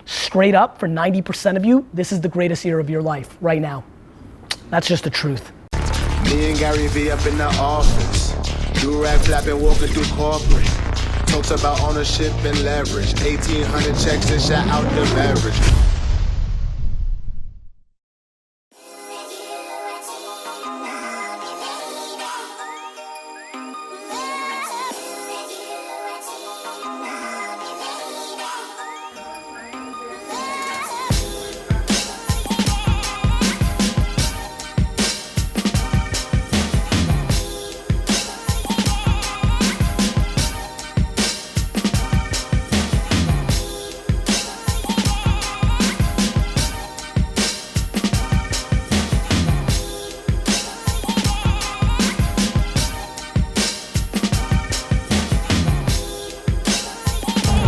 straight up, for 90% of you, this is the greatest year of your life right now. That's just the truth. Me and Garyvee up in the office. Do-rag flapping, walking through corporate. Talks about ownership and leverage. 1,800 checks and shot out the beverage.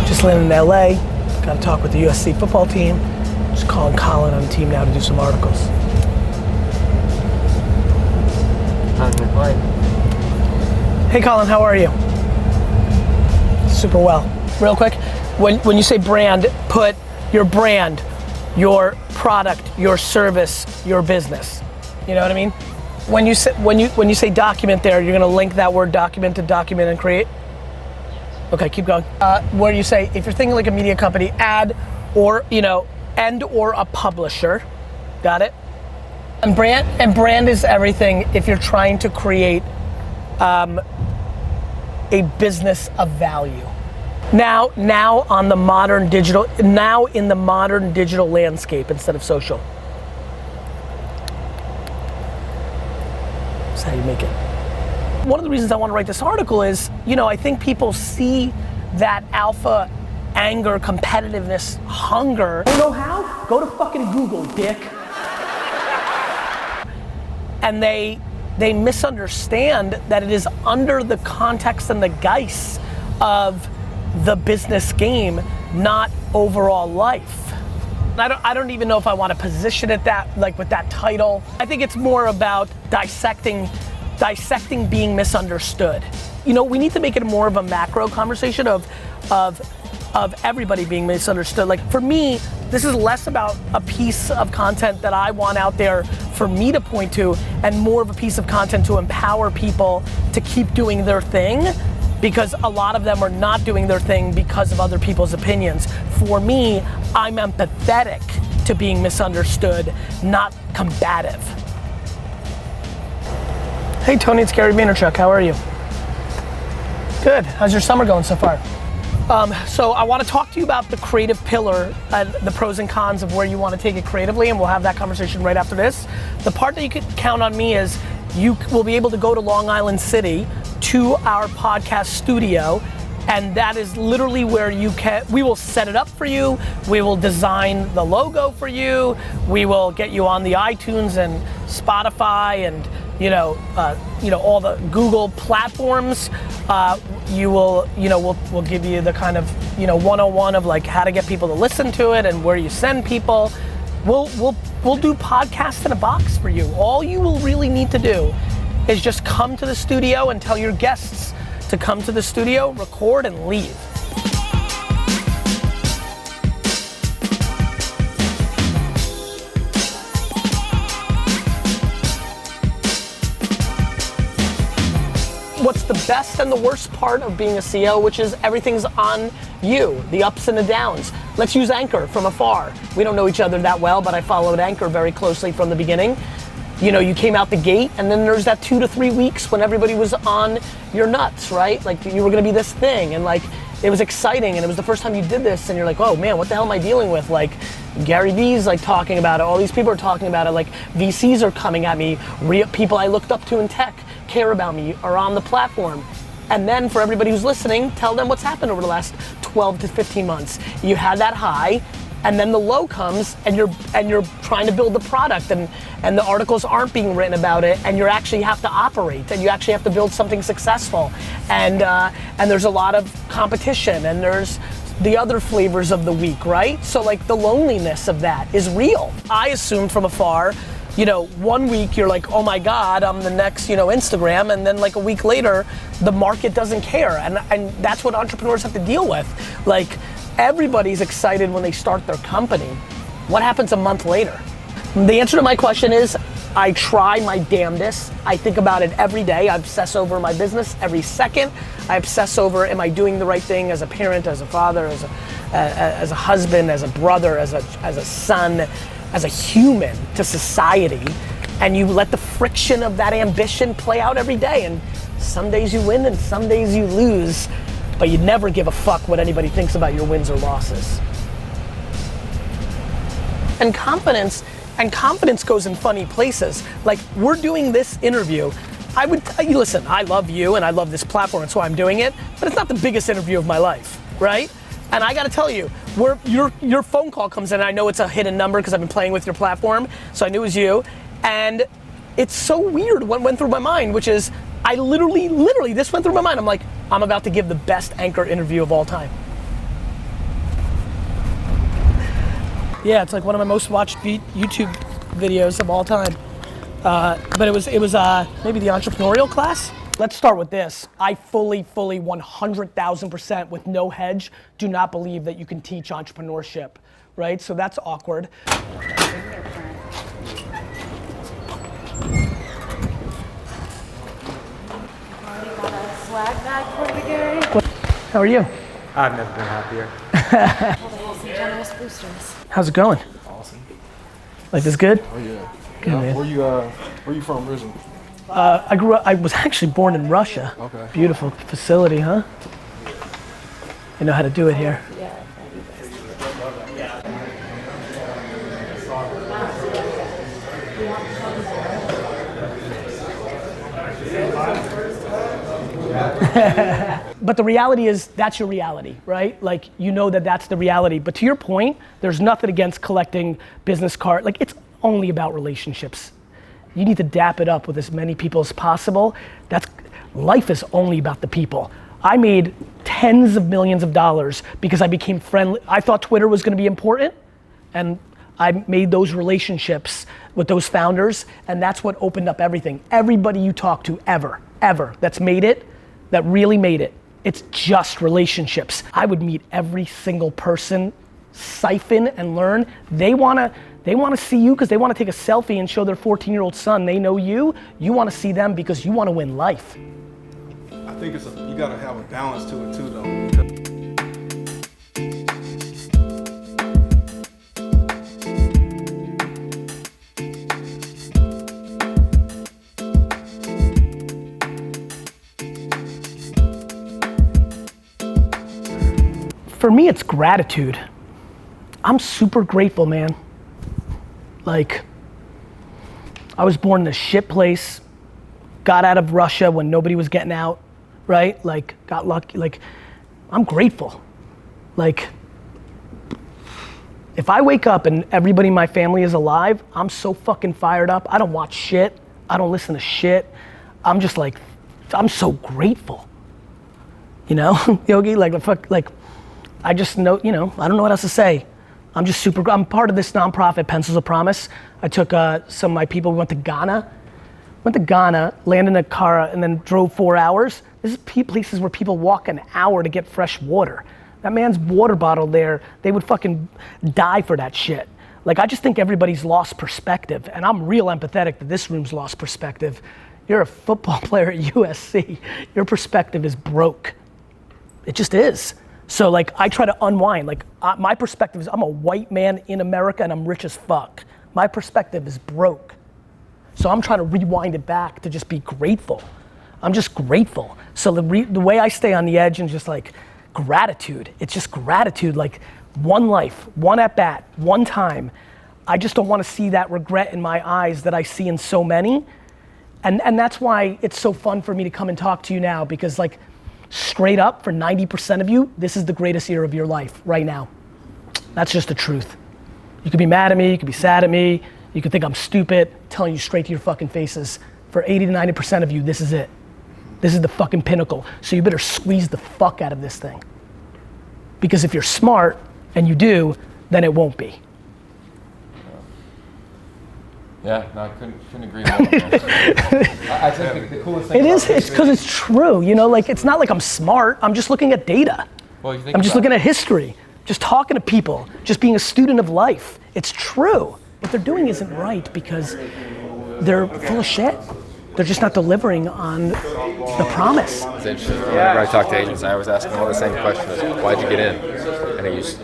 Just landed in LA, got to talk with the USC football team. Just calling Colin on the team now to do some articles. Hey Colin, how are you? Super well. Real quick, when you say brand, put your brand, your product, your service, your business. You know what I mean? When you say document there, you're gonna link that word document to document and create? Okay, keep going. Where you say, if you're thinking like a media company, ad or, and or a publisher, got it? And brand is everything if you're trying to create a business of value. Now in the modern digital landscape instead of social. That's how you make it. One of the reasons I want to write this article is, I think people see that alpha, anger, competitiveness, hunger. You know how? Go to fucking Google, dick. And they misunderstand that it is under the context and the guise of the business game, not overall life. I don't even know if I want to position it with that title. I think it's more about dissecting being misunderstood. We need to make it more of a macro conversation of everybody being misunderstood. Like for me, this is less about a piece of content that I want out there for me to point to, and more of a piece of content to empower people to keep doing their thing, because a lot of them are not doing their thing because of other people's opinions. For me, I'm empathetic to being misunderstood, not combative. Hey Tony, it's Gary Vaynerchuk, how are you? Good, how's your summer going so far? So I want to talk to you about the creative pillar and the pros and cons of where you want to take it creatively, and we'll have that conversation right after this. The part that you can count on me is you will be able to go to Long Island City to our podcast studio, and that is literally where we will set it up for you, we will design the logo for you, we will get you on the iTunes and Spotify and all the Google platforms. We'll give you the kind of 101 of like how to get people to listen to it and where you send people. We'll do podcasts in a box for you. All you will really need to do is just come to the studio and tell your guests to come to the studio, record, and leave. What's the best and the worst part of being a CEO, which is everything's on you, the ups and the downs. Let's use Anchor from afar. We don't know each other that well, but I followed Anchor very closely from the beginning. You came out the gate, and then there's that 2 to 3 weeks when everybody was on your nuts, right? Like you were gonna be this thing, and like it was exciting, and it was the first time you did this, and you're like, oh man, what the hell am I dealing with? Like Garyvee's like talking about it, all these people are talking about it, like VCs are coming at me, people I looked up to in tech care about me are on the platform. And then for everybody who's listening, tell them what's happened over the last 12 to 15 months. You had that high, and then the low comes, and you're trying to build the product, and the articles aren't being written about it, and you actually have to operate, and you actually have to build something successful, and there's a lot of competition, and there's the other flavors of the week, right? So like the loneliness of that is real. I assumed from afar, 1 week you're like, oh my God, I'm the next, Instagram, and then like a week later, the market doesn't care, and that's what entrepreneurs have to deal with. Like, Everybody's excited when they start their company. What happens a month later? The answer to my question is, I try my damnedest. I think about it every day. I obsess over my business every second. I obsess over, am I doing the right thing as a parent, as a father, as a husband, as a brother, as a son, as a human to society. And you let the friction of that ambition play out every day. And some days you win and some days you lose, but you never give a fuck what anybody thinks about your wins or losses. And confidence goes in funny places. Like, we're doing this interview. I would tell you, listen, I love you and I love this platform, that's why I'm doing it, but it's not the biggest interview of my life, right? And I gotta tell you, your phone call comes in, and I know it's a hidden number because I've been playing with your platform, so I knew it was you, and it's so weird what went through my mind, which is, I literally, this went through my mind. I'm like, I'm about to give the best anchor interview of all time. Yeah, it's like one of my most watched YouTube videos of all time. But it was maybe the entrepreneurial class. Let's start with this. I fully 100,000% with no hedge do not believe that you can teach entrepreneurship, right? So that's awkward. Swag bag for me, Gary. How are you? I've never been happier. Some generous boosters. How's it going? Awesome. Life is good? Oh yeah. Good, man. Where you from originally? I was actually born in Russia. Okay. Beautiful facility, huh? You know how to do it here. Yeah. But the reality is, that's your reality, right? Like, you know that that's the reality. But to your point, there's nothing against collecting business cards. Like, it's only about relationships. You need to dap it up with as many people as possible. Life is only about the people. I made tens of millions of dollars because I became friendly. I thought Twitter was gonna be important, and I made those relationships with those founders, and that's what opened up everything. Everybody you talk to ever, that's made it, that really made it, it's just relationships. I would meet every single person, siphon and learn. They wanna see you because they wanna take a selfie and show their 14-year-old son they know you. You wanna see them because you wanna win life. I think you gotta have a balance to it too, though. For me, it's gratitude. I'm super grateful, man. Like, I was born in a shit place, got out of Russia when nobody was getting out, right? Like, got lucky, like, I'm grateful. Like, if I wake up and everybody in my family is alive, I'm so fucking fired up. I don't watch shit, I don't listen to shit. I'm just like, I'm so grateful. You know, Yogi, like, I just know, you know, I don't know what else to say. I'm part of this nonprofit, Pencils of Promise. I took some of my people, we went to Ghana, landed in a car, and then drove 4 hours. This is places where people walk an hour to get fresh water. That man's water bottle there, they would fucking die for that shit. Like, I just think everybody's lost perspective, and I'm real empathetic that this room's lost perspective. You're a football player at USC. Your perspective is broke. It just is. So like, I try to unwind. Like, my perspective is I'm a white man in America and I'm rich as fuck. My perspective is broke. So I'm trying to rewind it back to just be grateful. I'm just grateful. So the way I stay on the edge and just like gratitude, it's just gratitude, like one life, one at bat, one time. I just don't want to see that regret in my eyes that I see in so many. And that's why it's so fun for me to come and talk to you now, because like, straight up, for 90% of you, this is the greatest year of your life right now. That's just the truth. You could be mad at me, you could be sad at me, you could think I'm stupid, telling you straight to your fucking faces. For 80 to 90% of you, this is it. This is the fucking pinnacle. So you better squeeze the fuck out of this thing. Because if you're smart, and you do, then it won't be. Yeah, no, I couldn't agree more. I think the coolest thing It's because it's true, you know, like, it's not like I'm smart, I'm just looking at data. Well, you think I'm just looking at history. just talking to people, just being a student of life. It's true. What they're doing isn't right because they're full of shit. They're just not delivering on the promise. It's interesting. Whenever I talk to agents, I always ask them all the same question: why'd you get in? And they use,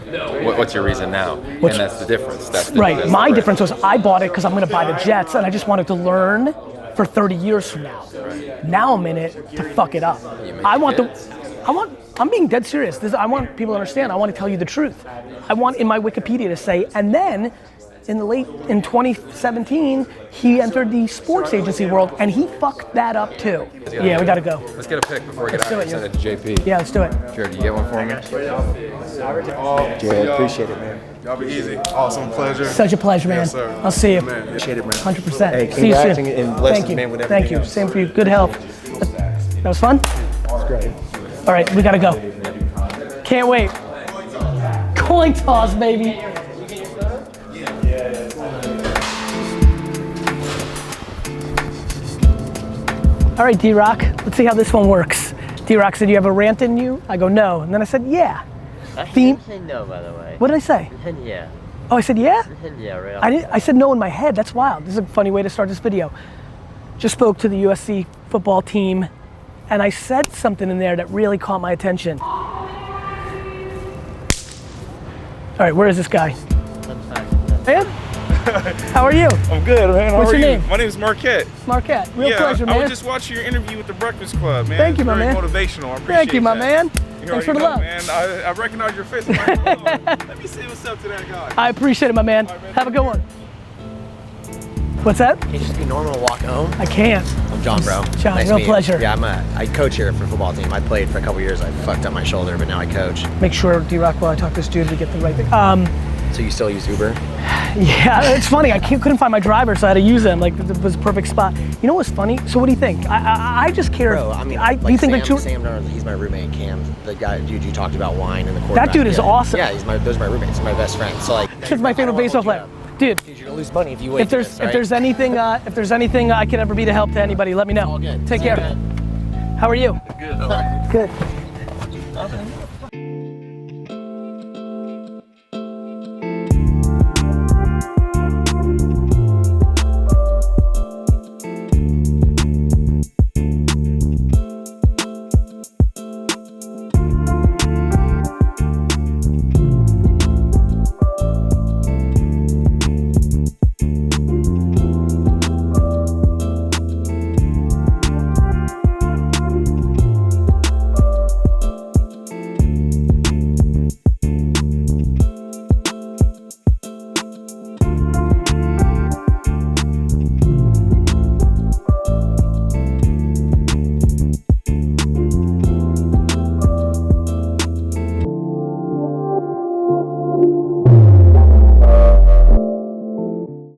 what's your reason now? And that's the difference. That's My difference was I bought it because I'm going to buy the Jets, and I just wanted to learn for 30 years from now. Right. Now I'm in it to fuck it up. I'm being dead serious. I want people to understand. I want to tell you the truth. I want in my Wikipedia to say, and then in 2017, he entered the sports agency world, and he fucked that up too. Yeah, we gotta go. Let's get a pic before we get out and send it to JP. Yeah, let's do it. Sure, do you get one for me? Jay, appreciate it, man. Y'all be easy. Awesome pleasure. Such a pleasure, man. Yes, sir. I'll see you. Man. Appreciate it, man. 100%. Hey, see you soon. and blessings, Thank you. man, with Thank everything you. else. Same for you. Good health. That was fun? That's great. All right, we gotta go. Can't wait. Coin toss, baby. All right, D-Rock, let's see how this one works. D-Rock said, you have a rant in you? I go, no. And then I said, yeah. I didn't say no, by the way. What did I say? Yeah. Oh, I said, yeah? Yeah, right. I said no in my head. That's wild. This is a funny way to start this video. Just spoke to the USC football team, and I said something in there that really caught my attention. All right, where is this guy? Man? How are you? I'm good, man. What's your name? My name is Marquette. Marquette. Real pleasure, man. I was just watching your interview with the Breakfast Club, man. Thank you, my man. Very motivational. I appreciate Thank you, my that. man. You Thanks for the know, love. man. I recognize your face. I'm like, oh, let me see what's up to that guy. I appreciate it, my man. All right, man. Have a good one. What's that? Can't you just be normal and walk home? I can't. I'm John, bro. John, nice real to meet you. pleasure. Yeah, I coach here for a football team. I played for a couple years. I fucked up my shoulder, but now I coach. Make sure, D-Rock, while I talk to this dude, we get the right thing. So you still use Uber? Yeah, it's funny. I couldn't find my driver, so I had to use him. Like, it was a perfect spot. You know what's funny? So what do you think? I just care. Bro, I mean, do you think Sam, he's my roommate, Cam, the guy, dude, you talked about wine in the quarterback. That dude is awesome. Yeah, those are my roommates, my best friends. So like, he's my favorite baseball player. Dude, you're gonna lose money if you wait. if there's anything I can ever be to help to anybody, let me know. All good. Take care. How are you? Good. Good.